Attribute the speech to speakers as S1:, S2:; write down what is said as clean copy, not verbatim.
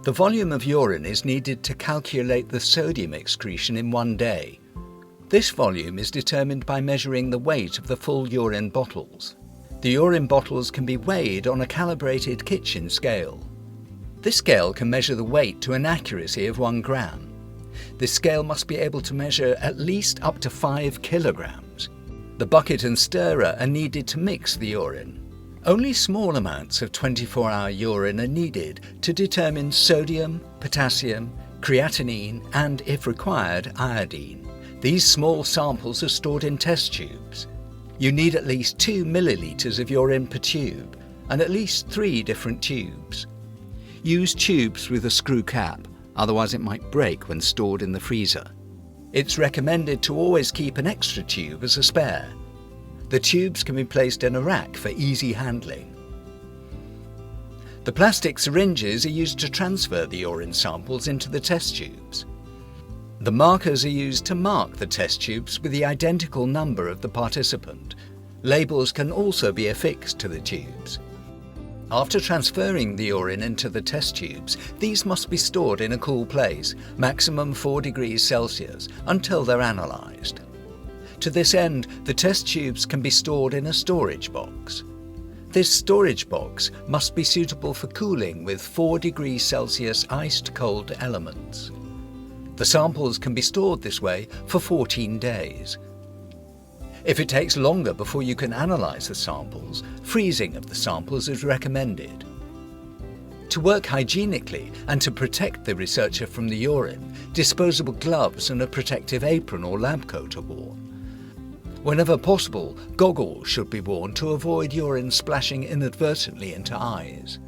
S1: The volume of urine is needed to calculate the sodium excretion in one day. This volume is determined by measuring the weight of the full urine bottles. The urine bottles can be weighed on a calibrated kitchen scale. This scale can measure the weight to an accuracy of 1 gram. This scale must be able to measure at least up to 5 kilograms. The bucket and stirrer are needed to mix the urine. Only small amounts of 24-hour urine are needed to determine sodium, potassium, creatinine and, if required, iodine. These small samples are stored in test tubes. You need at least 2 milliliters of urine per tube and at least 3 different tubes. Use tubes with a screw cap, otherwise it might break when stored in the freezer. It's recommended to always keep an extra tube as a spare. The tubes can be placed in a rack for easy handling. The plastic syringes are used to transfer the urine samples into the test tubes. The markers are used to mark the test tubes with the identical number of the participant. Labels can also be affixed to the tubes. After transferring the urine into the test tubes, these must be stored in a cool place, maximum 4 degrees Celsius, until they're analysed. To this end, the test tubes can be stored in a storage box. This storage box must be suitable for cooling with 4 degrees Celsius iced cold elements. The samples can be stored this way for 14 days. If it takes longer before you can analyse the samples, freezing of the samples is recommended. To work hygienically and to protect the researcher from the urine, disposable gloves and a protective apron or lab coat are worn. Whenever possible, goggles should be worn to avoid urine splashing inadvertently into eyes.